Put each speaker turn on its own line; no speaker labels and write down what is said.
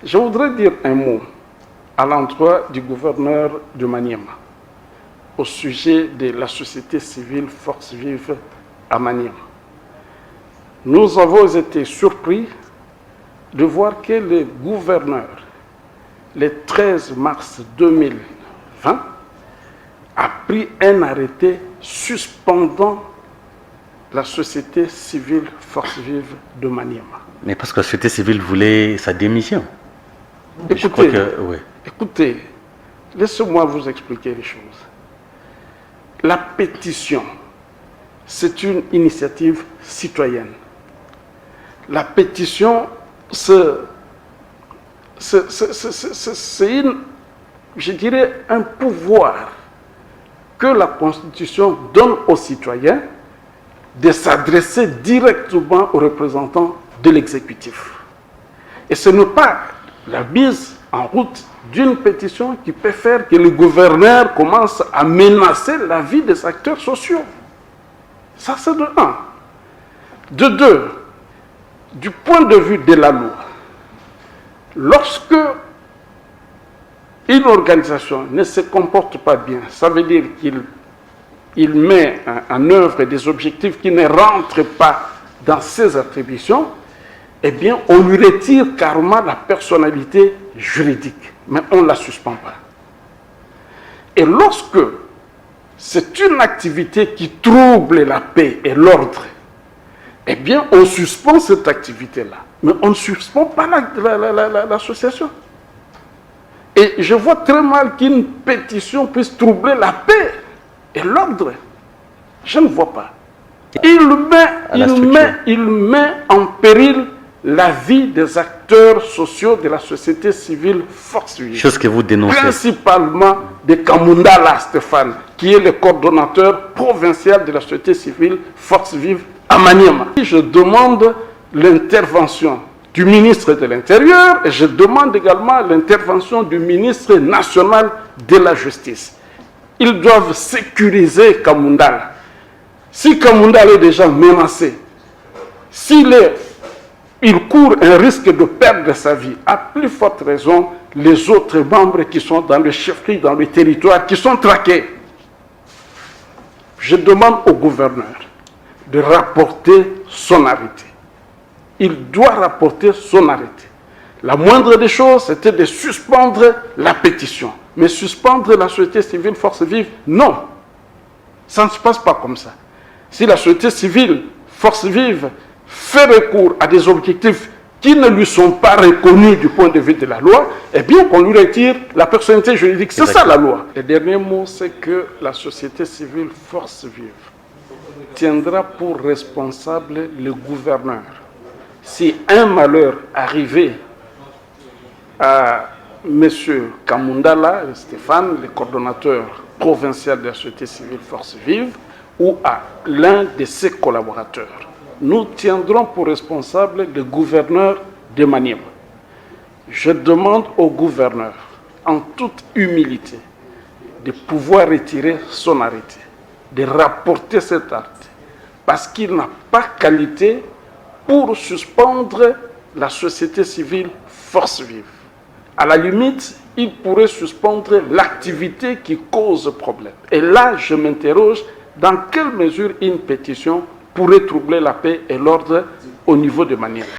Je voudrais dire un mot à l'endroit du gouverneur de Maniema au sujet de la société civile Force Vive à Maniema. Nous avons été surpris de voir que le gouverneur, le 13 mars 2020, a pris un arrêté suspendant la société civile Force Vive de Maniema.
Mais parce que la société civile voulait sa démission.
Écoutez, laissez-moi vous expliquer les choses. La pétition, c'est une initiative citoyenne. La pétition, c'est je dirais, un pouvoir que la Constitution donne aux citoyens de s'adresser directement aux représentants de l'exécutif. Et ce n'est pas la mise en route d'une pétition qui peut faire que le gouverneur commence à menacer la vie des acteurs sociaux. Ça, c'est de un. De deux, du point de vue de la loi, lorsque une organisation ne se comporte pas bien, ça veut dire qu'il met en œuvre des objectifs qui ne rentrent pas dans ses attributions, eh bien, on lui retire carrément la personnalité juridique, mais on ne la suspend pas. Et lorsque c'est une activité qui trouble la paix et l'ordre, eh bien, on suspend cette activité-là, mais on ne suspend pas l'association. Et je vois très mal qu'une pétition puisse troubler la paix et l'ordre. Je ne vois pas. Il met en péril la vie des acteurs sociaux de la société civile Force Vive.
Chose que vous dénoncez.
Principalement de Kamundala Stéphane, qui est le coordonnateur provincial de la société civile Force Vive à Maniema. Je demande l'intervention du ministre de l'Intérieur et je demande également l'intervention du ministre national de la Justice. Ils doivent sécuriser Kamundala. Si Kamundala est déjà menacé, il court un risque de perdre sa vie, à plus forte raison les autres membres qui sont dans le chefferie, dans le territoire, qui sont traqués. Je demande au gouverneur de rapporter son arrêté. Il doit rapporter son arrêté. La moindre des choses, c'était de suspendre la pétition. Mais suspendre la société civile Force Vive, non. Ça ne se passe pas comme ça. Si la société civile Force Vive fait recours à des objectifs qui ne lui sont pas reconnus du point de vue de la loi, eh bien qu'on lui retire la personnalité juridique. C'est ça la loi. Le dernier mot, c'est que la société civile Force Vive tiendra pour responsable le gouverneur. Si un malheur arrivait à M. Kamundala Stéphane, le coordonnateur provincial de la société civile Force Vive, ou à l'un de ses collaborateurs, nous tiendrons pour responsable le gouverneur de Maniema. Je demande au gouverneur, en toute humilité, de pouvoir retirer son arrêté, de rapporter cet arrêté, parce qu'il n'a pas qualité pour suspendre la société civile Force Vive. À la limite, il pourrait suspendre l'activité qui cause problème. Et là, je m'interroge, dans quelle mesure une pétition pourrait troubler la paix et l'ordre au niveau de Maniema.